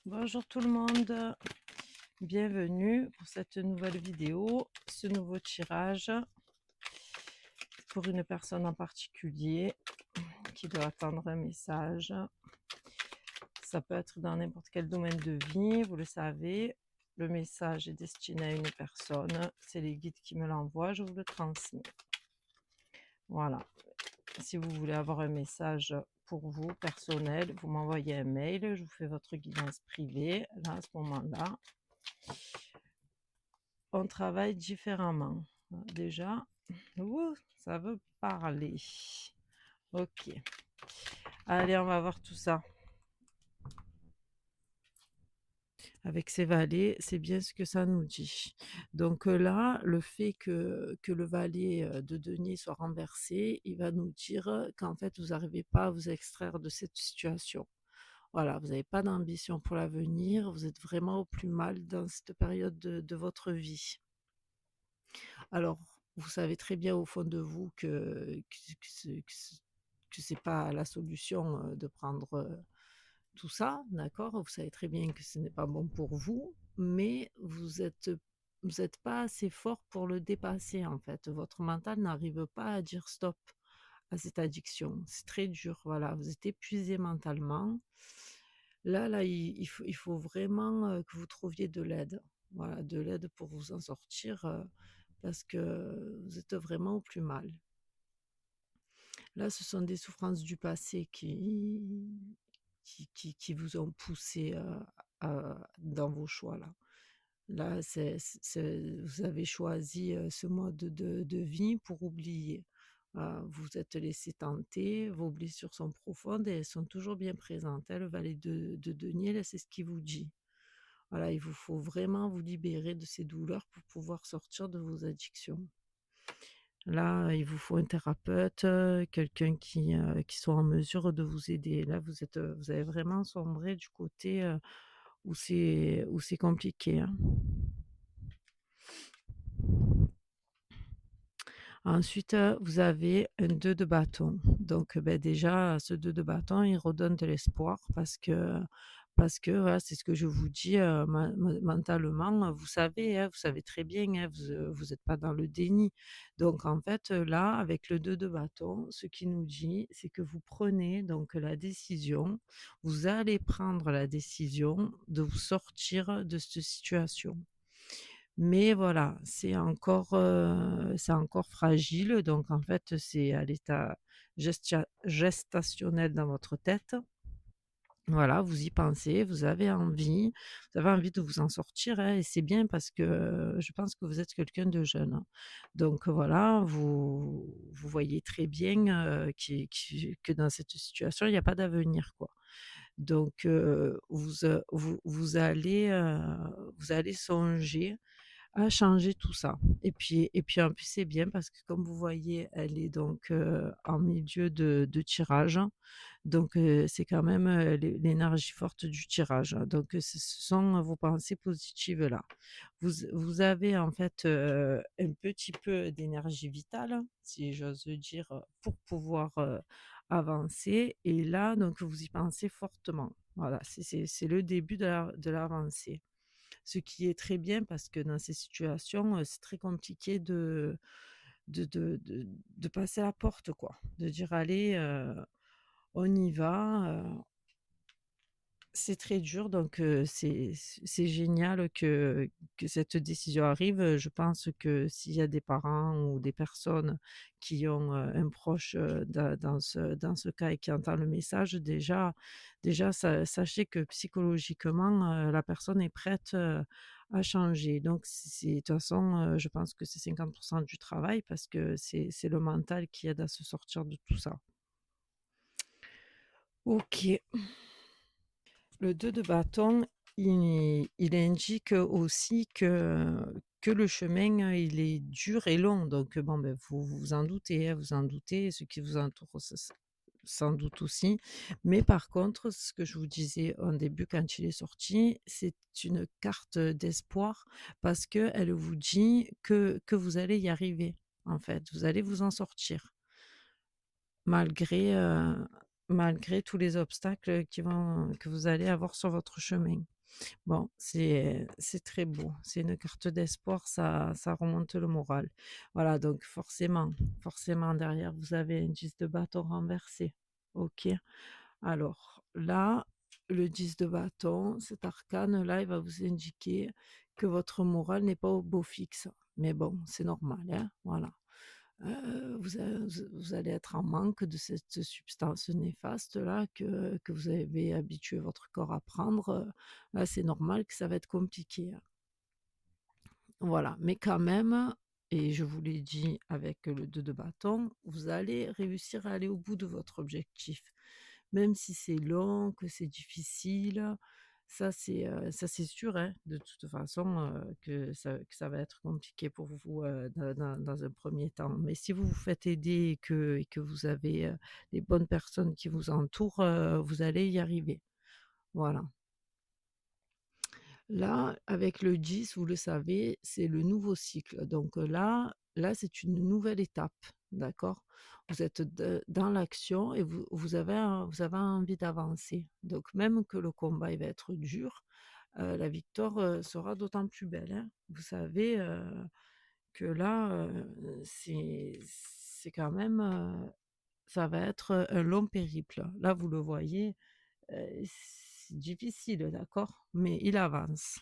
Bonjour tout le monde, bienvenue pour cette nouvelle vidéo, ce nouveau tirage pour une personne en particulier qui doit attendre un message. Ça peut être dans n'importe quel domaine de vie, vous le savez. Le message est destiné à une personne, c'est les guides qui me l'envoient, je vous le transmets. Voilà, si vous voulez avoir un message pour vous, personnel, vous m'envoyez un mail, je vous fais votre guidance privée, là, à ce moment-là. On travaille différemment. Déjà, ça veut parler. Ok. Allez, on va voir tout ça. Avec ces valets, c'est bien ce que ça nous dit. Donc là, le fait que le valet de denier soit renversé, il va nous dire qu'en fait, vous n'arrivez pas à vous extraire de cette situation. Voilà, vous n'avez pas d'ambition pour l'avenir, vous êtes vraiment au plus mal dans cette période de votre vie. Alors, vous savez très bien au fond de vous que c'est pas la solution de prendre tout ça, d'accord? Vous savez très bien que ce n'est pas bon pour vous, mais vous êtes pas assez fort pour le dépasser en fait. Votre mental n'arrive pas à dire stop à cette addiction. C'est très dur, voilà. Vous êtes épuisé mentalement. Là, il faut vraiment que vous trouviez de l'aide. Voilà, de l'aide pour vous en sortir parce que vous êtes vraiment au plus mal. Là, ce sont des souffrances du passé qui vous ont poussé dans vos choix là. Là, vous avez choisi ce mode de vie pour oublier. Vous êtes laissé tenter, vos blessures sont profondes et elles sont toujours bien présentes, hein. Le valet de denier, là, c'est ce qui vous dit. Voilà, il vous faut vraiment vous libérer de ces douleurs pour pouvoir sortir de vos addictions. Là, il vous faut un thérapeute, quelqu'un qui soit en mesure de vous aider. Là, vous avez vraiment sombré du côté, où c'est compliqué, hein. Ensuite, vous avez un 2 de bâton. Donc, déjà, ce 2 de bâton, il redonne de l'espoir parce que voilà, c'est ce que je vous dis, mentalement, vous savez très bien, hein, vous êtes pas dans le déni. Donc en fait, là, avec le 2 de bâton, ce qui nous dit, c'est que vous prenez donc la décision, vous allez prendre la décision de vous sortir de cette situation. Mais voilà, c'est encore fragile, donc en fait, c'est à l'état gestationnel dans votre tête. Voilà, vous y pensez, vous avez envie de vous en sortir, hein, et c'est bien parce que je pense que vous êtes quelqu'un de jeune, hein. Donc voilà, vous voyez très bien, que dans cette situation, il y a pas d'avenir, quoi. Donc vous allez songer à changer tout ça et puis en plus, c'est bien parce que comme vous voyez, elle est donc, en milieu de tirage, hein. Donc c'est quand même, l'énergie forte du tirage, hein. Donc ce sont vos pensées positives là. Vous avez en fait, un petit peu d'énergie vitale, si j'ose dire, pour pouvoir, avancer et là donc vous y pensez fortement. Voilà, c'est le début de l'avancée. Ce qui est très bien parce que dans ces situations, c'est très compliqué de passer à la porte quoi. De dire: «Allez, on y va», c'est très dur donc c'est génial que cette décision arrive. Je pense que s'il y a des parents ou des personnes qui ont, un proche, dans ce cas et qui entend le message, déjà sachez que psychologiquement, la personne est prête, à changer. Donc c'est de toute façon, je pense que c'est 50 du travail parce que c'est le mental qui aide à se sortir de tout ça. OK. Le 2 de bâton, il indique aussi que le chemin, il est dur et long donc bon, vous vous en doutez, hein, vous en doutez, ceux qui vous entourent s'en doutent aussi. Mais par contre, ce que je vous disais en début quand il est sorti, c'est une carte d'espoir parce qu'elle vous dit que vous allez y arriver, en fait. Vous allez vous en sortir malgré, malgré tous les obstacles que vous allez avoir sur votre chemin. Bon, c'est très beau. C'est une carte d'espoir, ça remonte le moral. Voilà, donc forcément derrière vous avez un 10 de bâton renversé. OK. Alors là, le 10 de bâton, cet arcane-là, il va vous indiquer que votre morale n'est pas au beau fixe. Mais bon, c'est normal, hein, voilà. Vous allez être en manque de cette substance néfaste-là que vous avez habitué votre corps à prendre. Là, c'est normal que ça va être compliqué, hein. Voilà, mais quand même, et je vous l'ai dit avec le 2 de bâton, vous allez réussir à aller au bout de votre objectif. Même si c'est long, que c'est difficile, ça c'est sûr, hein, de toute façon, que ça va être compliqué pour vous, dans un premier temps. Mais si vous vous faites aider et que vous avez, les bonnes personnes qui vous entourent, vous allez y arriver. Voilà. Là, avec le 10, vous le savez, c'est le nouveau cycle. Donc là, c'est une nouvelle étape, d'accord? Vous êtes dans l'action et vous avez envie d'avancer. Donc même que le combat il va être dur, la victoire sera d'autant plus belle, hein. Vous savez que là, c'est quand même, ça va être un long périple. Là, vous le voyez, c'est difficile, d'accord? Mais il avance.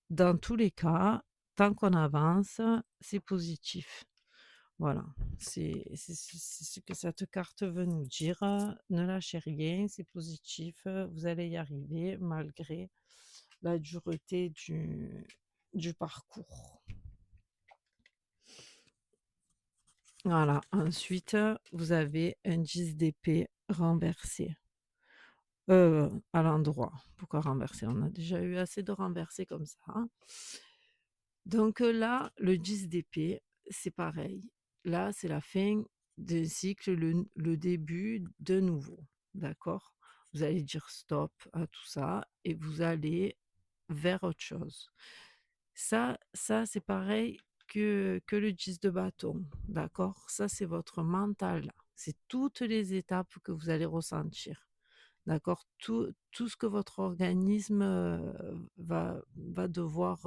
Dans tous les cas, tant qu'on avance, c'est positif. Voilà, c'est ce que cette carte veut nous dire. Ne lâchez rien, c'est positif, vous allez y arriver malgré la dureté du parcours. Voilà, ensuite, vous avez un 10 d'épée renversé. À l'endroit. Pourquoi renverser? On a déjà eu assez de renversés comme ça, hein. Donc là, le 10 d'épée, c'est pareil. Là, c'est la fin d'un cycle, le début de nouveau, d'accord? Vous allez dire stop à tout ça et vous allez vers autre chose. Ça c'est pareil que le 10 de bâton, d'accord? Ça, c'est votre mental. C'est toutes les étapes que vous allez ressentir. D'accord? Tout ce que votre organisme, va devoir,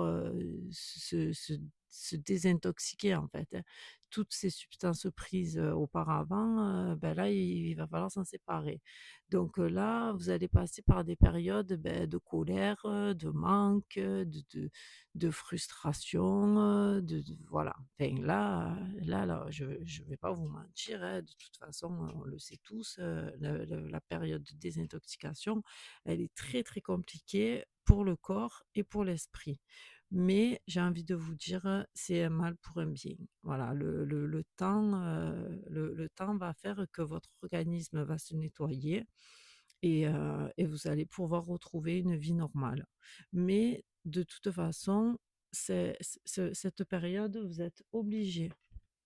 se désintoxiquer, en fait, hein. Toutes ces substances prises, auparavant, là, il va falloir s'en séparer. Donc, là, vous allez passer par des périodes, de colère, de manque, de frustration, voilà. Enfin là, je vais pas vous mentir, hein, de toute façon, on le sait tous, la période de désintoxication, elle est très, très compliquée pour le corps et pour l'esprit. Mais j'ai envie de vous dire, c'est un mal pour un bien. Voilà, le temps va faire que votre organisme va se nettoyer et vous allez pouvoir retrouver une vie normale. Mais de toute façon, cette période, vous êtes obligé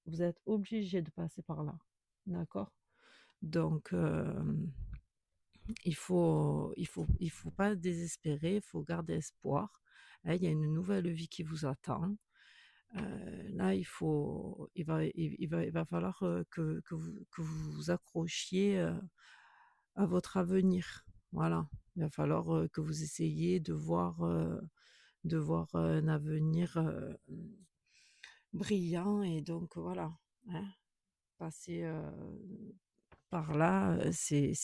de passer par là, d'accord? Donc il faut pas désespérer, il faut garder espoir, hein. Il y a une nouvelle vie qui vous attend. Là, il va falloir, que vous vous accrochiez, à votre avenir. Voilà. Il va falloir, que vous essayiez de voir un avenir, brillant et donc voilà, hein. Passer, par là, c'est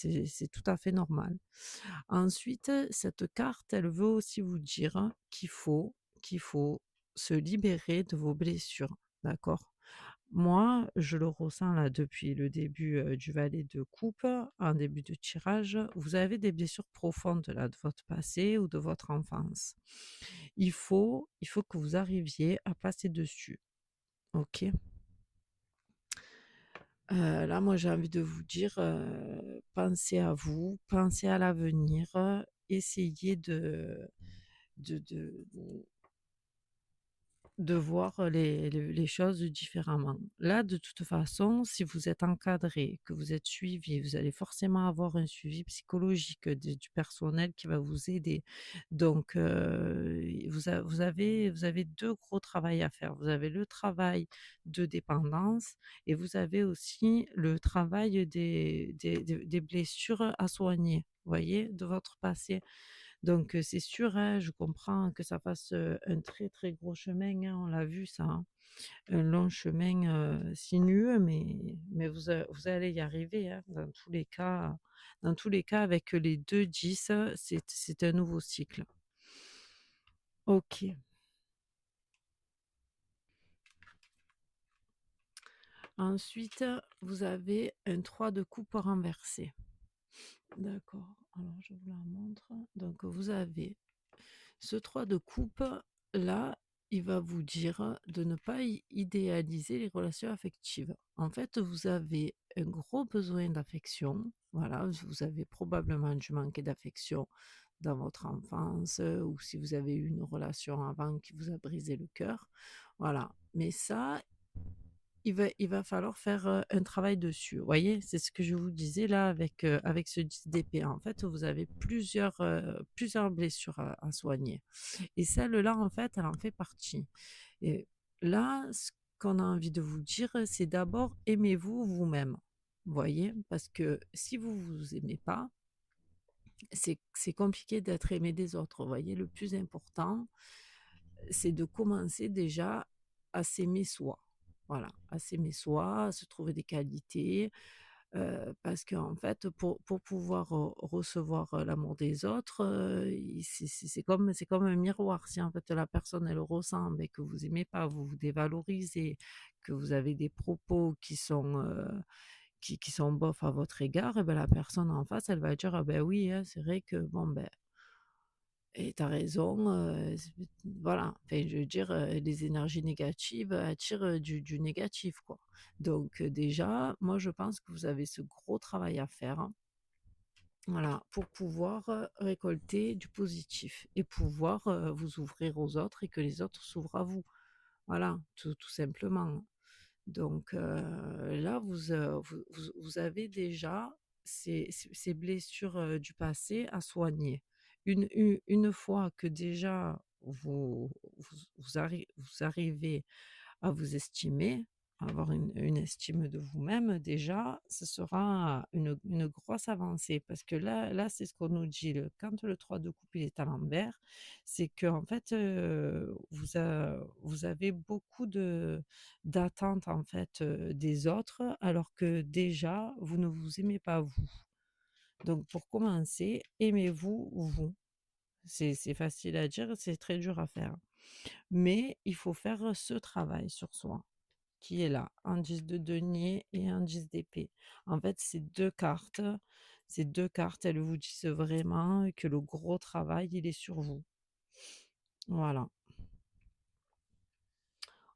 tout à fait normal. Ensuite, cette carte, elle veut aussi vous dire qu'il faut se libérer de vos blessures, d'accord? Moi, je le ressens là depuis le début, du valet de coupe, en début de tirage. Vous avez des blessures profondes là de votre passé ou de votre enfance. Il faut que vous arriviez à passer dessus, OK? Là, moi, j'ai envie de vous dire, pensez à vous, pensez à l'avenir, essayez de voir les choses différemment. Là, de toute façon, si vous êtes encadré, que vous êtes suivi, vous allez forcément avoir un suivi psychologique du personnel qui va vous aider. Donc, vous avez 2 gros travail à faire. Vous avez le travail de dépendance et vous avez aussi le travail des blessures à soigner, vous voyez, de votre passé. Donc c'est sûr, hein, je comprends que ça fasse, un très, très gros chemin, hein, on l'a vu ça, hein. Un long chemin, sinueux, mais vous allez y arriver, hein, dans tous les cas avec les 2-10, c'est un nouveau cycle. OK. Ensuite, vous avez un 3 de coupe renversé. D'accord, alors je vous la montre. Donc vous avez ce 3 de coupe, là, il va vous dire de ne pas idéaliser les relations affectives. En fait, vous avez un gros besoin d'affection. Voilà, vous avez probablement dû manquer d'affection dans votre enfance ou si vous avez eu une relation avant qui vous a brisé le cœur. Voilà. Mais ça, il va falloir faire, un travail dessus. Vous voyez? C'est ce que je vous disais là avec ce 10 d'épée. En fait, vous avez plusieurs blessures à soigner et celle-là, en fait, elle en fait partie et là, ce qu'on a envie de vous dire, c'est d'abord aimez-vous vous-même. Vous voyez? Parce que si vous vous aimez pas, c'est compliqué d'être aimé des autres. Vous voyez? Le plus important, c'est de commencer déjà à s'aimer soi. Voilà, à s'aimer soi, à se trouver des qualités, parce qu'en fait, pour pouvoir, recevoir, l'amour des autres, c'est comme un miroir. Si en fait la personne elle ressent, mais que vous aimez pas, vous vous dévalorisez, que vous avez des propos qui sont bofs à votre égard, et ben la personne en face, elle va dire: «Ah ben oui, hein, c'est vrai que bon ben» et tu as raison, voilà, enfin, je veux dire, les énergies négatives attirent, du négatif, quoi. Donc déjà, moi, je pense que vous avez ce gros travail à faire, hein, voilà, pour pouvoir, récolter du positif et pouvoir, vous ouvrir aux autres et que les autres s'ouvrent à vous. Voilà, tout simplement. Donc là, vous avez déjà ces blessures, du passé à soigner. Une fois que déjà vous arrivez à vous estimer, à avoir une estime de vous-même, déjà, ce sera une grosse avancée parce que là, c'est ce qu'on nous dit, quand le 3 de coupe, il est à l'envers, c'est qu'en fait, vous avez beaucoup d'attentes, en fait, des autres, alors que déjà, vous ne vous aimez pas vous. Donc pour commencer, aimez-vous, vous. C'est facile à dire, c'est très dur à faire. Mais il faut faire ce travail sur soi qui est là, un 10 de denier et un 10 d'épée. En fait, ces deux cartes, elles vous disent vraiment que le gros travail, il est sur vous. Voilà.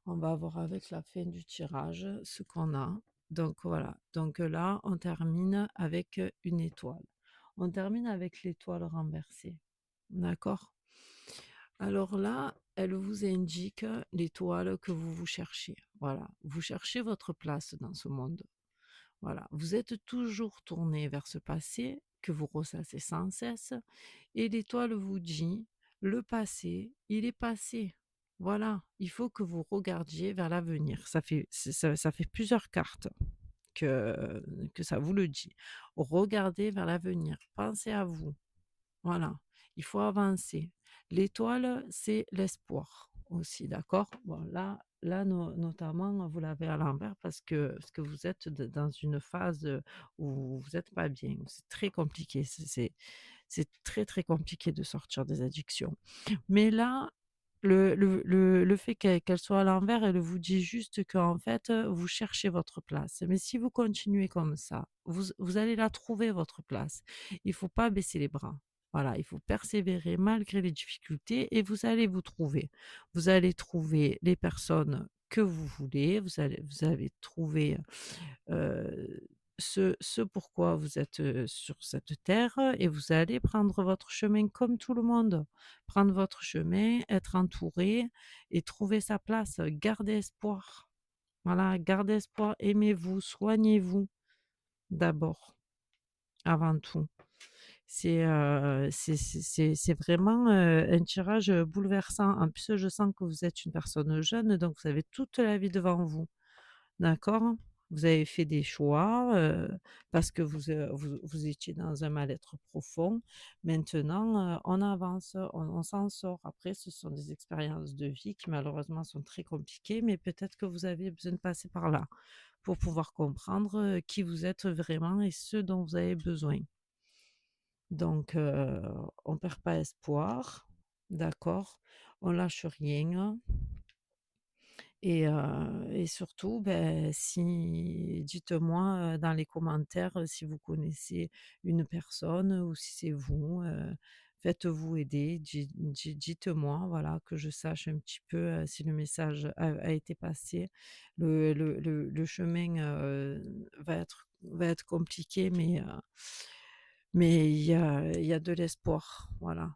On va voir avec la fin du tirage ce qu'on a. Donc voilà. Donc là, on termine avec une étoile. On termine avec l'étoile renversée. D'accord? Alors là, elle vous indique l'étoile que vous cherchez. Voilà. Vous cherchez votre place dans ce monde. Voilà, vous êtes toujours tourné vers ce passé que vous ressassez sans cesse et l'étoile vous dit, le passé, il est passé. Voilà, il faut que vous regardiez vers l'avenir. Ça fait plusieurs cartes que ça vous le dit. Regardez vers l'avenir, pensez à vous. Voilà, il faut avancer. L'étoile, c'est l'espoir aussi, d'accord? Bon, là notamment, vous l'avez à l'envers parce que vous êtes dans une phase où vous n'êtes pas bien. C'est très compliqué. C'est très, très compliqué de sortir des addictions. Mais là, le fait qu'elle soit à l'envers, elle vous dit juste qu'en fait, vous cherchez votre place. Mais si vous continuez comme ça, vous allez la trouver votre place. Il faut pas baisser les bras. Voilà, il faut persévérer malgré les difficultés et vous allez vous trouver. Vous allez trouver les personnes que vous voulez, vous allez trouver, heu, ce pourquoi vous êtes, sur cette terre et vous allez prendre votre chemin comme tout le monde. Prendre votre chemin, être entouré et trouver sa place. Gardez espoir. Voilà, gardez espoir, aimez-vous, soignez-vous d'abord, avant tout. C'est vraiment, un tirage, bouleversant. En plus, je sens que vous êtes une personne jeune, donc vous avez toute la vie devant vous. D'accord? Vous avez fait des choix, parce que vous étiez dans un mal-être profond. Maintenant, on avance, on s'en sort. Après, ce sont des expériences de vie qui malheureusement sont très compliquées, mais peut-être que vous avez besoin de passer par là pour pouvoir comprendre, qui vous êtes vraiment et ce dont vous avez besoin. Donc, on perd pas espoir, d'accord? On lâche rien. Et surtout, si dites-moi, dans les commentaires, si vous connaissez une personne ou si c'est vous, faites-vous aider. Dites-moi, voilà, que je sache un petit peu, si le message a été passé. Le chemin, va être compliqué, mais il y a de l'espoir, voilà.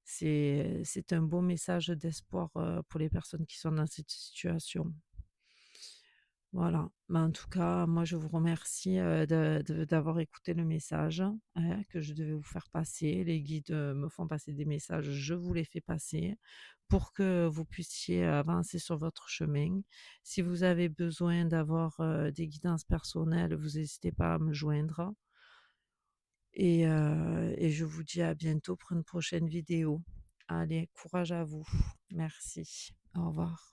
C'est un beau message d'espoir, pour les personnes qui sont dans cette situation. Voilà. Mais en tout cas, moi, je vous remercie, d'avoir écouté le message, hein, que je devais vous faire passer. Les guides, me font passer des messages, je vous les fais passer pour que vous puissiez avancer sur votre chemin. Si vous avez besoin d'avoir, des guidances personnelles, vous n'hésitez pas à me joindre et je vous dis à bientôt pour une prochaine vidéo. Allez, courage à vous. Merci. Au revoir.